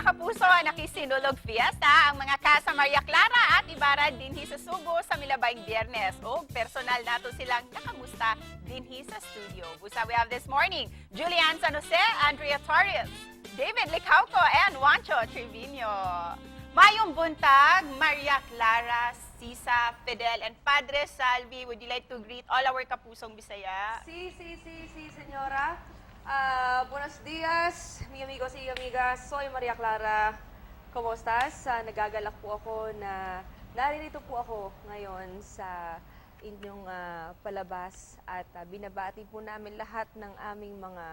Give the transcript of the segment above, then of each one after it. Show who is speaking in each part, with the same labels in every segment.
Speaker 1: kapuso, nakisinulog fiesta ang mga Casa Maria Clara at Ibarra dinhi sa Subo sa Milabayng Biyernes. O personal nato silang nakamusta dinhi sa studio. Busa we have this morning, Julian San Jose, Andrea Torres, David Licauco, and Juancho Trevino. Mayong buntag, Maria Clara, Sisa, Fidel, and Padre Salvi. Would you like to greet all our kapusong Bisaya?
Speaker 2: Sí, señora. Buenos días, mi amigos y amigas. Soy Maria Clara. ¿Cómo estás? Nagagalak po ako na naririto po ako ngayon sa inyong palabas at binabati po namin lahat ng aming mga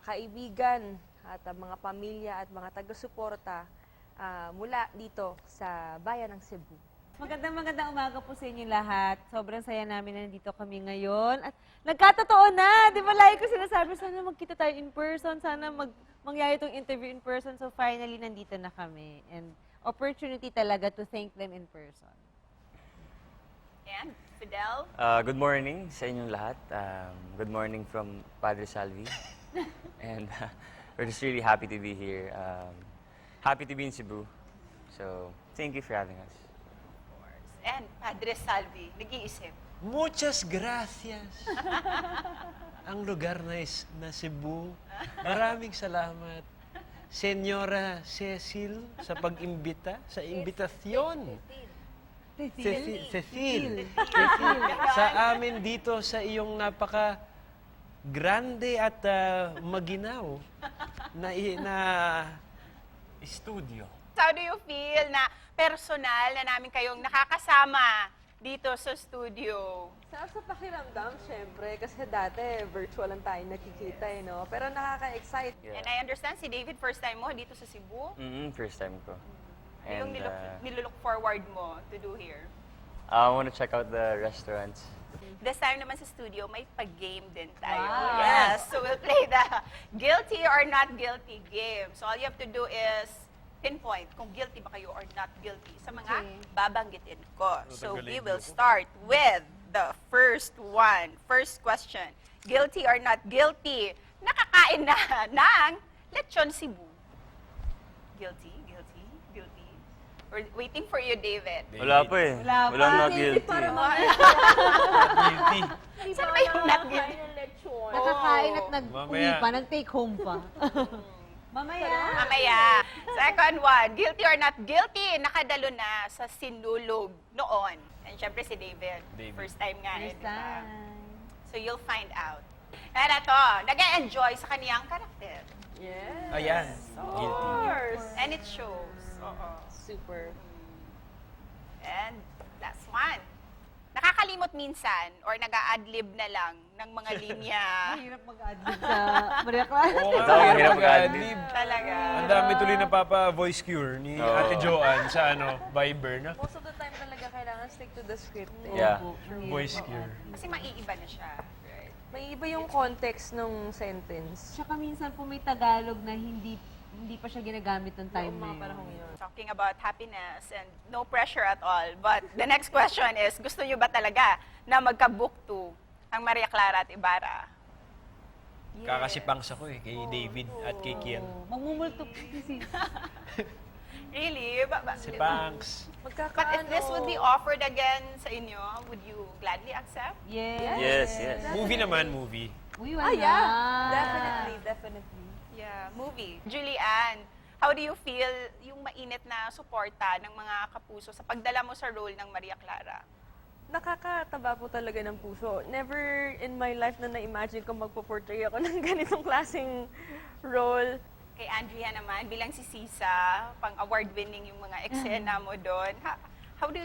Speaker 2: kaibigan at mga pamilya at mga taga-suporta mula dito sa bayan ng Cebu.
Speaker 3: Magandang umaga po sa inyo lahat. Sobrang saya namin na nandito kami ngayon. At nagkatotoo na! Di ba lagi ko sinasabi, sana magkita tayo in person, sana mangyari itong interview in person. So finally, nandito na kami. And opportunity talaga to thank them in person.
Speaker 1: And Fidel?
Speaker 4: Good morning sa inyong lahat. Good morning from Padre Salvi. And we're just really happy to be here. Happy to be in Cebu. So, thank you for having us.
Speaker 1: And Padre Salvi, nag-iisip.
Speaker 5: Muchas gracias. Ang lugar na Cebu. Maraming salamat. Senyora Cecil sa pag-imbita, sa imbitasyon. Cecil. Sa amin dito sa iyong napaka-grande at maginaw na studio.
Speaker 1: How do you feel na personal na namin kayong nakakasama dito sa studio?
Speaker 2: Sa pakiramdam, syempre, kasi dati virtual lang tayo nakikita, no? Pero nakaka-excite.
Speaker 1: And I understand si David, first time mo dito sa Cebu.
Speaker 4: First time ko.
Speaker 1: Yung nilook forward mo to do here?
Speaker 4: I want to check out the restaurants.
Speaker 1: This time naman sa studio, may pag-game din tayo.
Speaker 3: Wow.
Speaker 1: Yes, so we'll play the guilty or not guilty game. So all you have to do is pinpoint kung guilty ba kayo or not guilty sa mga babanggitin ko. So we will start with the first one. First question. Guilty or not guilty? Nakakain na ng lechon Cebu. Guilty? Guilty? Guilty? We're waiting for you, David.
Speaker 4: Wala pa eh.
Speaker 3: Wala pa.
Speaker 4: Walang not guilty.
Speaker 5: Guilty.
Speaker 1: Saan ba yung not guilty?
Speaker 3: Nakakain at nag-uwi
Speaker 5: Mamaya.
Speaker 3: pa, nag-take home pa. Mamaya.
Speaker 1: Mamaya. Second one, guilty or not guilty, nakadalo na sa sinulog noon. And syempre si David, first time nga eh,
Speaker 3: First
Speaker 1: di ba?
Speaker 3: time.
Speaker 1: So you'll find out. And ito, nag-enjoy sa kaniyang karakter.
Speaker 2: Yes.
Speaker 5: Ayan.
Speaker 2: Of
Speaker 5: Guilty.
Speaker 2: course.
Speaker 1: And it shows. Oo.
Speaker 2: Super.
Speaker 1: And last one. Nakakalimot minsan or nag-a-adlib na lang ng mga linya.
Speaker 3: Mahirap mag-adlib sa Maria Clara.
Speaker 5: Oo
Speaker 4: Ito,
Speaker 5: nga,
Speaker 4: hirap
Speaker 5: mag-adlib.
Speaker 1: Talaga.
Speaker 5: Ang dami tuloy na voice cure ni
Speaker 4: Oo.
Speaker 5: Ate Joanne sa Viber, no?
Speaker 2: Most of the time talaga kailangan stick to the script. Eh.
Speaker 4: Yeah.
Speaker 5: Voice cure.
Speaker 1: Kasi maiiba na siya. Right?
Speaker 2: May iba yung context ng sentence.
Speaker 3: Tsaka minsan po may Tagalog na hindi pa siya ginagamit ng time
Speaker 2: Yung
Speaker 3: na
Speaker 2: mga
Speaker 3: yun.
Speaker 2: panahon yun.
Speaker 1: Talking about happiness and no pressure at all. But the next question is, gusto nyo ba talaga na magka-book to ang Maria Clara at Ibarra?
Speaker 5: Kakasipangs ako eh, kay David at kay Kian.
Speaker 3: Magmumulto si
Speaker 1: Really?
Speaker 5: Si Pangs.
Speaker 1: But if this would be offered again sa inyo, would you gladly accept?
Speaker 3: Yes.
Speaker 4: Yes.
Speaker 5: Movie naman, movie.
Speaker 3: Uy,
Speaker 2: Ah,
Speaker 3: wala.
Speaker 2: yeah. Definitely.
Speaker 1: Yeah, movie. Julianne, how do you feel yung mainit na suporta ng mga kapuso sa pagdala mo sa role ng Maria Clara?
Speaker 2: Nakakataba po talaga ng puso. Never in my life na na-imagine ko magpo-portray ako ng ganitong klaseng role.
Speaker 1: Kay Andrea naman, bilang si Sisa, pang award-winning yung mga eksena mo doon. How do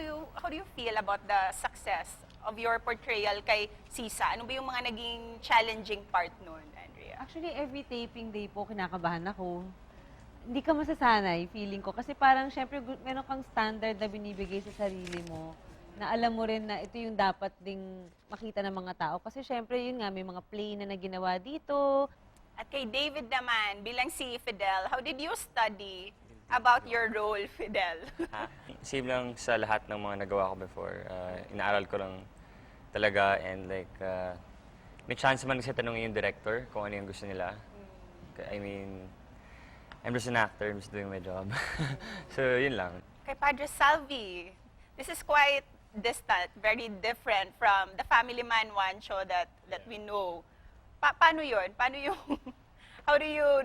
Speaker 1: you feel about the success of your portrayal kay Sisa? Ano ba yung mga naging challenging part noon, Andrea?
Speaker 3: Actually, every taping day po, kinakabahan ako. Hindi ka masasanay, feeling ko. Kasi parang, syempre, meron kang standard na binibigay sa sarili mo na alam mo rin na ito yung dapat ding makita ng mga tao. Kasi syempre, yun nga, may mga play na ginawa dito.
Speaker 1: At kay David naman, bilang si Fidel, how did you study about your role, Fidel?
Speaker 4: Same lang sa lahat ng mga nagawa ko before. Inaaral ko lang talaga and like, may chance man kasi tanongin yung director kung ano yung gusto nila. I mean, I'm just an actor, I'm just doing my job. So, yun lang.
Speaker 1: Kay Padre Salvi, this is quite distant, very different from the family man Juancho that we know. Paano yun? Paano yung, how do you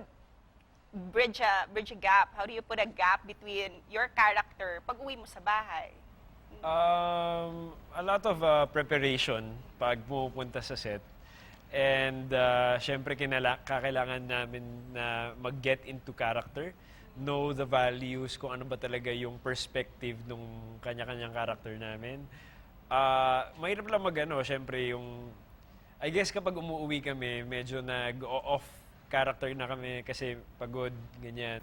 Speaker 1: bridge a gap? How do you put a gap between your character pag uwi mo sa bahay?
Speaker 5: A lot of preparation pag pumupunta sa set. And syempre kakailangan namin na mag-get into character, know the values, kung ano ba talaga yung perspective nung kanya-kanyang character namin. Mahirap lang syempre yung, I guess kapag umuwi kami, medyo nag-off character na kami kasi pagod, ganyan.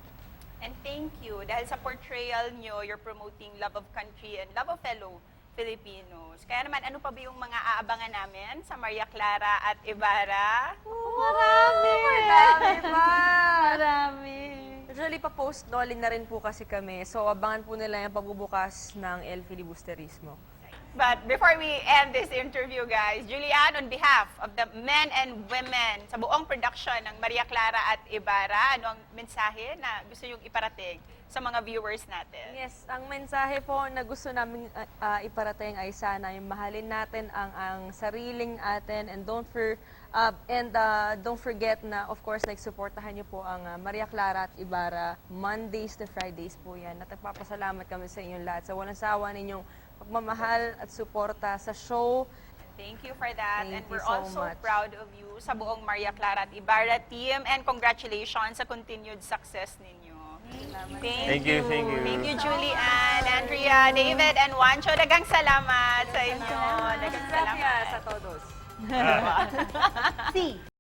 Speaker 1: And thank you. Dahil sa portrayal nyo, you're promoting love of country and love of fellow Filipinos. Kaya naman, ano pa ba yung mga aabangan namin sa Maria Clara at Ibarra?
Speaker 3: Marami!
Speaker 2: Marami pa!
Speaker 3: Marami!
Speaker 2: Usually, pa-post Nolin na rin po kasi kami. So, abangan po nila yung pagbubukas ng El Filibusterismo.
Speaker 1: But before we end this interview, guys, Julian, on behalf of the men and women sa buong production ng Maria Clara at Ibarra, ano ang mensahe na gusto niyong iparating sa mga viewers natin?
Speaker 2: Yes, ang mensahe po na gusto namin iparating ay sana yung mahalin natin ang sariling atin and don't forget na of course like suportahan niyo po ang Maria Clara at Ibarra Mondays to Fridays po yan. At nagpapasalamat kami sa inyong lahat sa walang sawa ninyong pagmamahal at suporta sa show.
Speaker 1: Thank you for that.
Speaker 2: Thank
Speaker 1: And
Speaker 2: you
Speaker 1: we're
Speaker 2: so
Speaker 1: also
Speaker 2: much.
Speaker 1: proud of you sa buong Maria Clara at Ibarra team and congratulations sa continued success ninyo.
Speaker 4: Thank you, thank you.
Speaker 1: Thank you, Julian, Andrea, David, and Juancho. Dagang salamat sa inyo. Dagang salamat.
Speaker 2: Gracias a todos.
Speaker 3: Si!